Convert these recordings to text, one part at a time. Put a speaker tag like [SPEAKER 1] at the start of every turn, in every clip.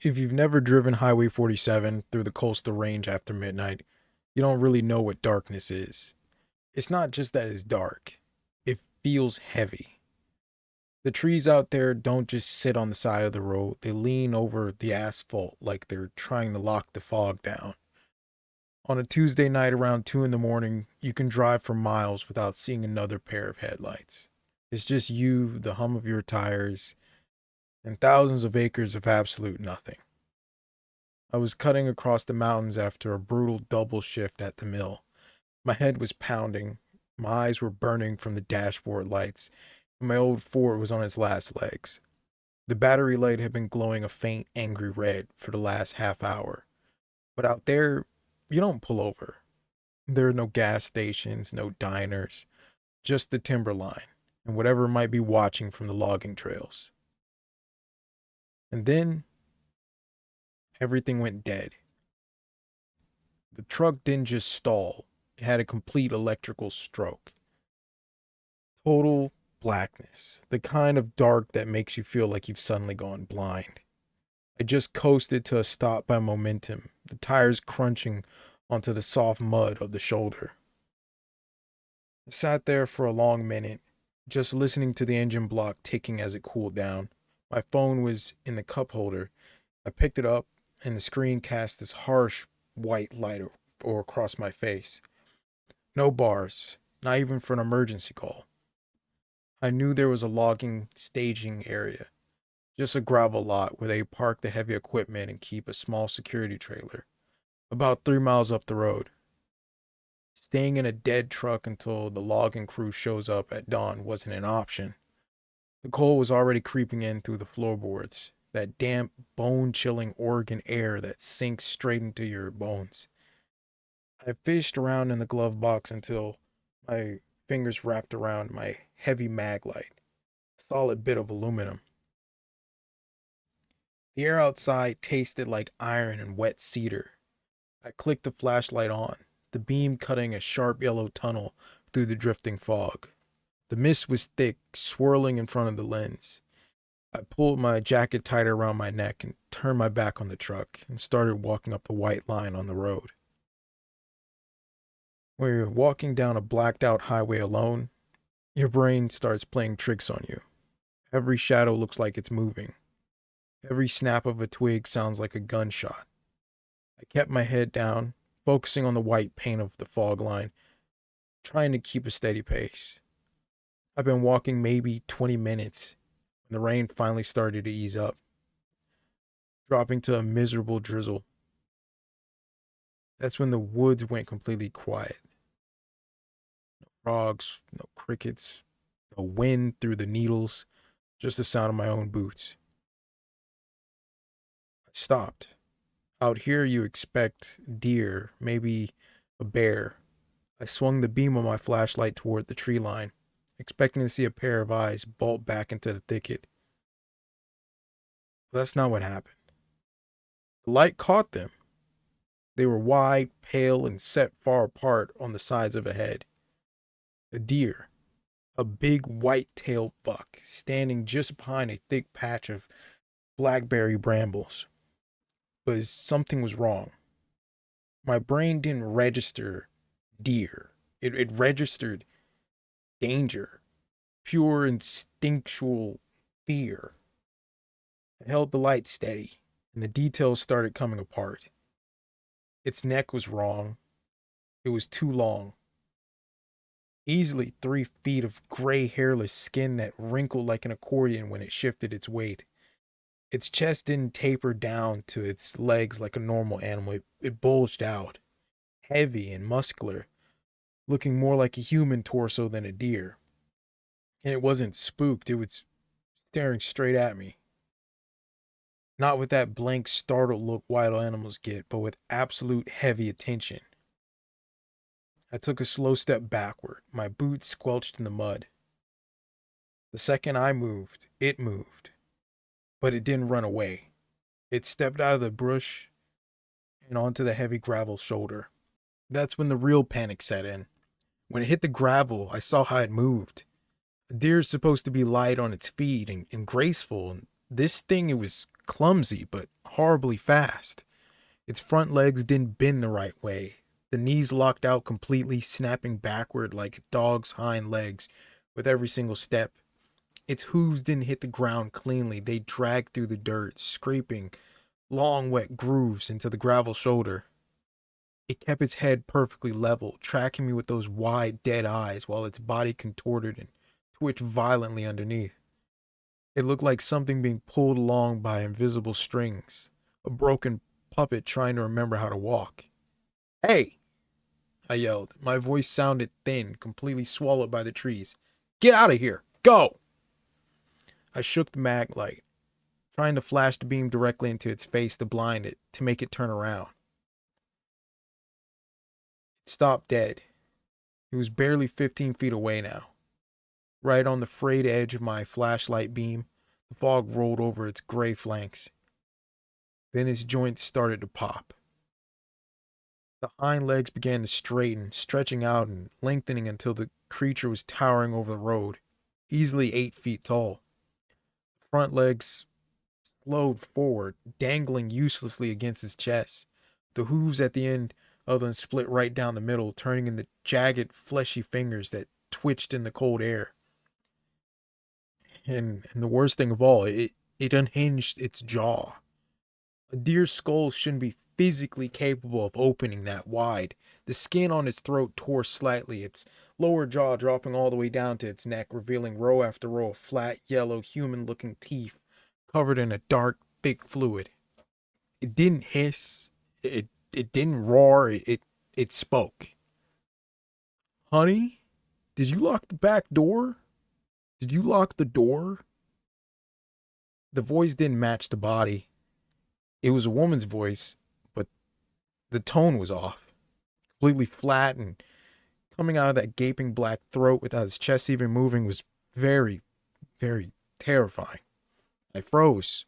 [SPEAKER 1] If you've never driven Highway 47 through the coastal range after midnight, you don't really know what darkness is. It's not just that it's dark, it feels heavy. The trees out there don't just sit on the side of the road, they lean over the asphalt like they're trying to lock the fog down. On a Tuesday night around 2 in the morning, you can drive for miles without seeing another pair of headlights. It's just you, the hum of your tires, and thousands of acres of absolute nothing. I was cutting across the mountains after a brutal double shift at the mill. My head was pounding, my eyes were burning from the dashboard lights, and my old Ford was on its last legs. The battery light had been glowing a faint, angry red for the last half hour. But out there, you don't pull over. There are no gas stations, no diners, just the timberline and whatever might be watching from the logging trails. And then everything went dead. The truck didn't just stall, it had a complete electrical stroke. Total blackness, the kind of dark that makes you feel like you've suddenly gone blind. I just coasted to a stop by momentum, the tires crunching onto the soft mud of the shoulder. I sat there for a long minute, just listening to the engine block ticking as it cooled down. My phone was in the cup holder. I picked it up, and the screen cast this harsh white light across my face. No bars, not even for an emergency call. I knew there was a logging staging area, just a gravel lot where they park the heavy equipment and keep a small security trailer, about 3 miles up the road. Staying in a dead truck until the logging crew shows up at dawn wasn't an option. The cold was already creeping in through the floorboards, that damp, bone-chilling Oregon air that sinks straight into your bones. I fished around in the glove box until my fingers wrapped around my heavy mag light, a solid bit of aluminum. The air outside tasted like iron and wet cedar. I clicked the flashlight on, the beam cutting a sharp yellow tunnel through the drifting fog. The mist was thick, swirling in front of the lens. I pulled my jacket tighter around my neck and turned my back on the truck and started walking up the white line on the road. When you're walking down a blacked out highway alone, your brain starts playing tricks on you. Every shadow looks like it's moving. Every snap of a twig sounds like a gunshot. I kept my head down, focusing on the white paint of the fog line, trying to keep a steady pace. I've been walking maybe 20 minutes when the rain finally started to ease up, dropping to a miserable drizzle. That's when the woods went completely quiet. No frogs, no crickets, no wind through the needles, just the sound of my own boots. I stopped. Out here, you expect deer, maybe a bear. I swung the beam of my flashlight toward the tree line, expecting to see a pair of eyes bolt back into the thicket. But that's not what happened. The light caught them. They were wide, pale, and set far apart on the sides of a head. A deer, a big white-tailed buck, standing just behind a thick patch of blackberry brambles. But something was wrong. My brain didn't register deer. It registered danger, pure instinctual fear. I held the light steady, and the details started coming apart. Its neck was wrong. It was too long. Easily 3 feet of gray hairless skin that wrinkled like an accordion when it shifted its weight. Its chest didn't taper down to its legs like a normal animal. It bulged out, heavy and muscular, looking more like a human torso than a deer. And it wasn't spooked, it was staring straight at me. Not with that blank, startled look wild animals get, but with absolute heavy attention. I took a slow step backward, my boots squelched in the mud. The second I moved, it moved. But it didn't run away. It stepped out of the brush and onto the heavy gravel shoulder. That's when the real panic set in. When it hit the gravel, I saw how it moved. A deer is supposed to be light on its feet and graceful, and this thing, it was clumsy but horribly fast. Its front legs didn't bend the right way. The knees locked out completely, snapping backward like a dog's hind legs with every single step. Its hooves didn't hit the ground cleanly. They dragged through the dirt, scraping long, wet grooves into the gravel shoulder. It kept its head perfectly level, tracking me with those wide, dead eyes while its body contorted and twitched violently underneath. It looked like something being pulled along by invisible strings, a broken puppet trying to remember how to walk. "Hey!" I yelled. My voice sounded thin, completely swallowed by the trees. "Get out of here! Go!" I shook the mag light, trying to flash the beam directly into its face to blind it, to make it turn around. It stopped dead. It was barely 15 feet away now. Right on the frayed edge of my flashlight beam, the fog rolled over its gray flanks. Then its joints started to pop. The hind legs began to straighten, stretching out and lengthening until the creature was towering over the road, easily 8 feet tall. The front legs slowed forward, dangling uselessly against his chest. The hooves at the end of them split right down the middle, turning into jagged, fleshy fingers that twitched in the cold air. And the worst thing of all, it unhinged its jaw. A deer's skull shouldn't be physically capable of opening that wide. The skin on its throat tore slightly, its lower jaw dropping all the way down to its neck, revealing row after row of flat, yellow, human-looking teeth covered in a dark, thick fluid. It didn't hiss. It didn't roar. It spoke. "Honey, did you lock the back door? Did you lock the door?" The voice didn't match the body. It was a woman's voice, but the tone was off. Completely flat, and coming out of that gaping black throat without his chest even moving was very, very terrifying. I froze.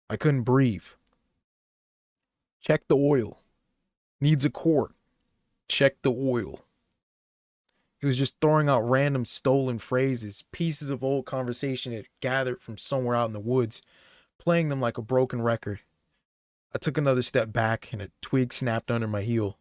[SPEAKER 1] I couldn't breathe. "Check the oil. Needs a quart. Check the oil." He was just throwing out random stolen phrases, pieces of old conversation it gathered from somewhere out in the woods, playing them like a broken record. I took another step back, and a twig snapped under my heel.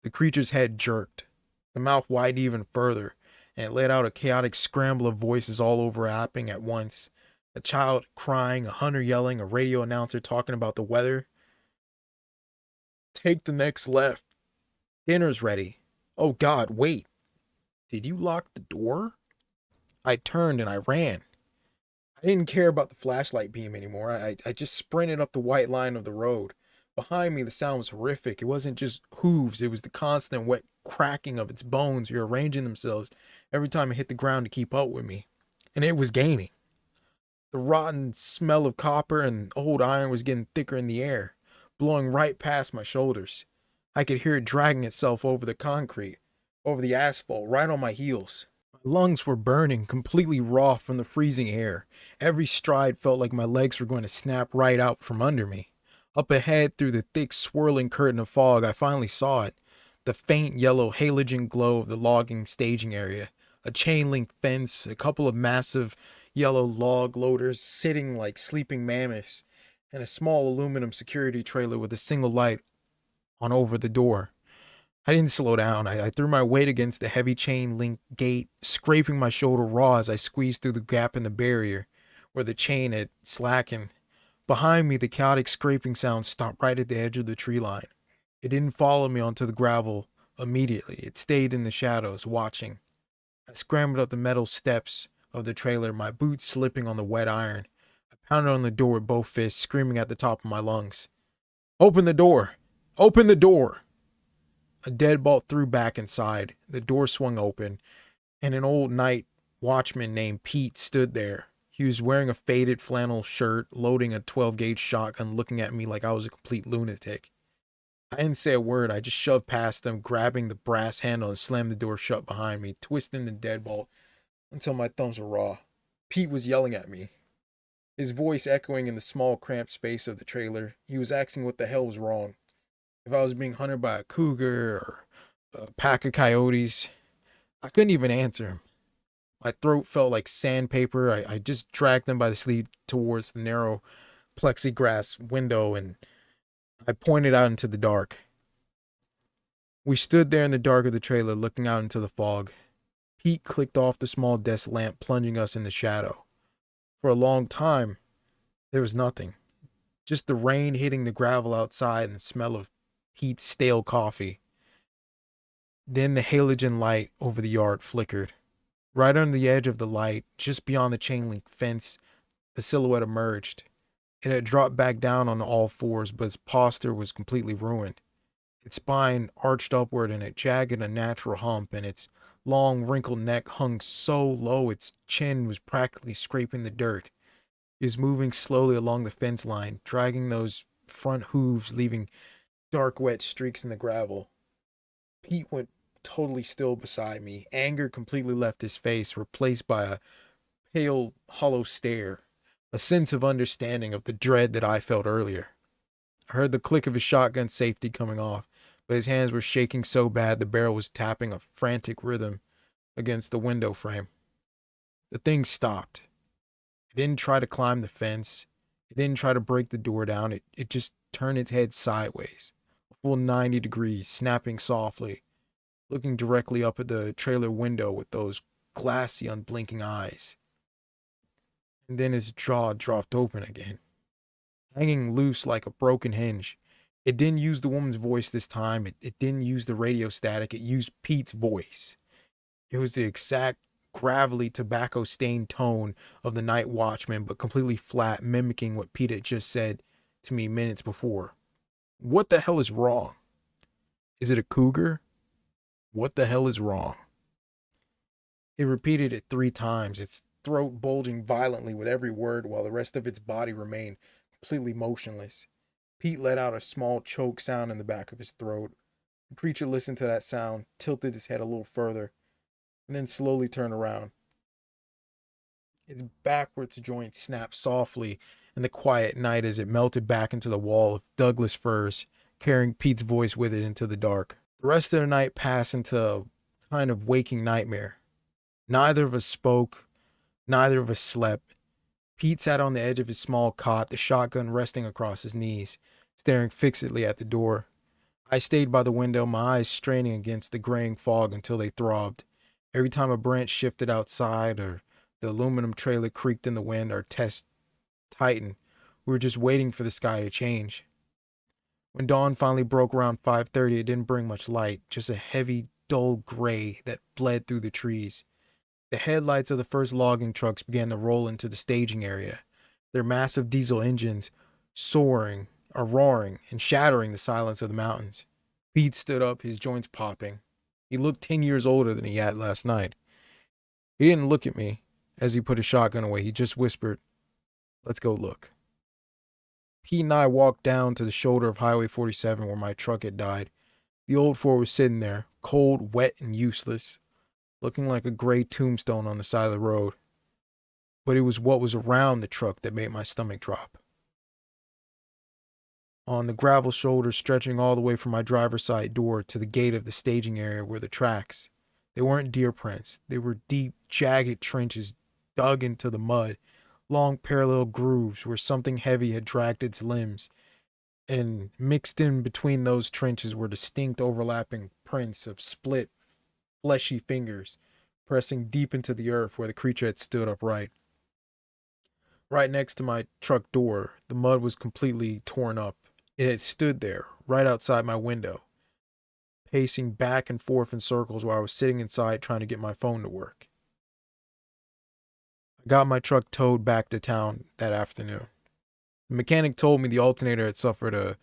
[SPEAKER 1] The creature's head jerked. The mouth widened even further, and it let out a chaotic scramble of voices all overlapping at once. A child crying, a hunter yelling, a radio announcer talking about the weather. "Take the next left. Dinner's ready. Oh God, wait. Did you lock the door?" I turned and I ran. I didn't care about the flashlight beam anymore. I just sprinted up the white line of the road. Behind me, the sound was horrific. It wasn't just hooves, it was the constant wet cracking of its bones rearranging themselves every time it hit the ground to keep up with me. And it was gaining. The rotten smell of copper and old iron was getting thicker in the air, blowing right past my shoulders. I could hear it dragging itself over the concrete, over the asphalt, right on my heels. My lungs were burning, completely raw from the freezing air. Every stride felt like my legs were going to snap right out from under me. Up ahead, through the thick, swirling curtain of fog, I finally saw it. The faint yellow halogen glow of the logging staging area. A chain-link fence, a couple of massive yellow log loaders sitting like sleeping mammoths, and a small aluminum security trailer with a single light on over the door. I didn't slow down. I threw my weight against the heavy chain link gate, scraping my shoulder raw as I squeezed through the gap in the barrier where the chain had slackened. Behind me, the chaotic scraping sound stopped right at the edge of the tree line. It didn't follow me onto the gravel immediately. It stayed in the shadows, watching. I scrambled up the metal steps of the trailer, my boots slipping on the wet iron. I pounded on the door with both fists, screaming at the top of my lungs. "Open the door! Open the door!" A deadbolt threw back inside. The door swung open, and an old night watchman named Pete stood there. He was wearing a faded flannel shirt, loading a 12-gauge shotgun, looking at me like I was a complete lunatic. I didn't say a word. I just shoved past him, grabbing the brass handle and slammed the door shut behind me, twisting the deadbolt until my thumbs were raw. Pete was yelling at me, his voice echoing in the small, cramped space of the trailer. He was asking what the hell was wrong. If I was being hunted by a cougar or a pack of coyotes. I couldn't even answer him. My throat felt like sandpaper. I just dragged him by the sleeve towards the narrow plexiglass window and I pointed out into the dark. We stood there in the dark of the trailer looking out into the fog. Pete clicked off the small desk lamp, plunging us in the shadow. For a long time, there was nothing. Just the rain hitting the gravel outside and the smell of Pete's stale coffee. Then the halogen light over the yard flickered. Right under the edge of the light, just beyond the chain link fence, the silhouette emerged. It had dropped back down on all fours, but its posture was completely ruined. Its spine arched upward in a jagged, unnatural hump, and its long, wrinkled neck hung so low its chin was practically scraping the dirt. It was moving slowly along the fence line, dragging those front hooves, leaving dark, wet streaks in the gravel. Pete went totally still beside me. Anger completely left his face, replaced by a pale, hollow stare, a sense of understanding of the dread that I felt earlier. I heard the click of his shotgun safety coming off, but his hands were shaking so bad the barrel was tapping a frantic rhythm against the window frame. The thing stopped. It didn't try to climb the fence. It didn't try to break the door down. It just turned its head sideways, a full 90 degrees, snapping softly, looking directly up at the trailer window with those glassy, unblinking eyes. And then its jaw dropped open again, hanging loose like a broken hinge. It didn't use the woman's voice this time. It didn't use the radio static. It used Pete's voice. It was the exact gravelly, tobacco-stained tone of the night watchman, but completely flat, mimicking what Pete had just said to me minutes before. What the hell is wrong? Is it a cougar? What the hell is wrong? It repeated it 3 times, its throat bulging violently with every word while the rest of its body remained completely motionless. Pete let out a small choke sound in the back of his throat. The creature listened to that sound, tilted his head a little further, and then slowly turned around. Its backwards joint snapped softly in the quiet night as it melted back into the wall of Douglas firs, carrying Pete's voice with it into the dark. The rest of the night passed into a kind of waking nightmare. Neither of us spoke, neither of us slept. Pete sat on the edge of his small cot, the shotgun resting across his knees, staring fixedly at the door. I stayed by the window, my eyes straining against the graying fog until they throbbed. Every time a branch shifted outside or the aluminum trailer creaked in the wind, our chest tightened. We were just waiting for the sky to change. When dawn finally broke around 5:30, it didn't bring much light, just a heavy, dull gray that bled through the trees. The headlights of the first logging trucks began to roll into the staging area, their massive diesel engines roaring and shattering the silence of the mountains. Pete stood up, his joints popping. He looked 10 years older than he had last night. He didn't look at me as he put his shotgun away. He just whispered, "Let's go look." Pete and I walked down to the shoulder of Highway 47 where my truck had died. The old Ford was sitting there, cold, wet, and useless, looking like a gray tombstone on the side of the road. But it was what was around the truck that made my stomach drop. On the gravel shoulder stretching all the way from my driver's side door to the gate of the staging area were the tracks. They weren't deer prints. They were deep, jagged trenches dug into the mud, long parallel grooves where something heavy had dragged its limbs, and mixed in between those trenches were distinct overlapping prints of split, fleshy fingers pressing deep into the earth where the creature had stood upright. Right next to my truck door, the mud was completely torn up. It had stood there, right outside my window, pacing back and forth in circles while I was sitting inside trying to get my phone to work. I got my truck towed back to town that afternoon. The mechanic told me the alternator had suffered a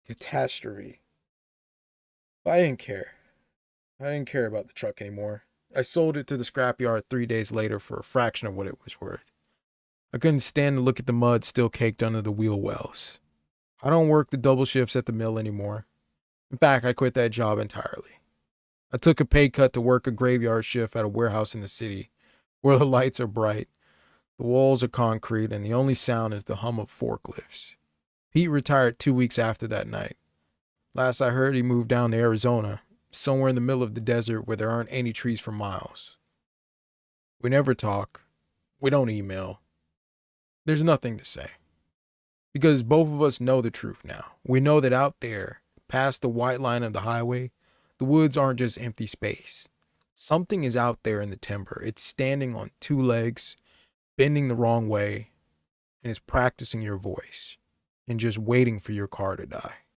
[SPEAKER 1] catastrophe. But I didn't care. I didn't care about the truck anymore. I sold it to the scrapyard 3 days later for a fraction of what it was worth. I couldn't stand to look at the mud still caked under the wheel wells. I don't work the double shifts at the mill anymore. In fact, I quit that job entirely. I took a pay cut to work a graveyard shift at a warehouse in the city, where the lights are bright, the walls are concrete, and the only sound is the hum of forklifts. Pete retired 2 weeks after that night. Last I heard, he moved down to Arizona, somewhere in the middle of the desert where there aren't any trees for miles. We never talk. We don't email. There's nothing to say. Because both of us know the truth now. We know that out there, past the white line of the highway, the woods aren't just empty space. Something is out there in the timber. It's standing on two legs, bending the wrong way, and it's practicing your voice and just waiting for your car to die.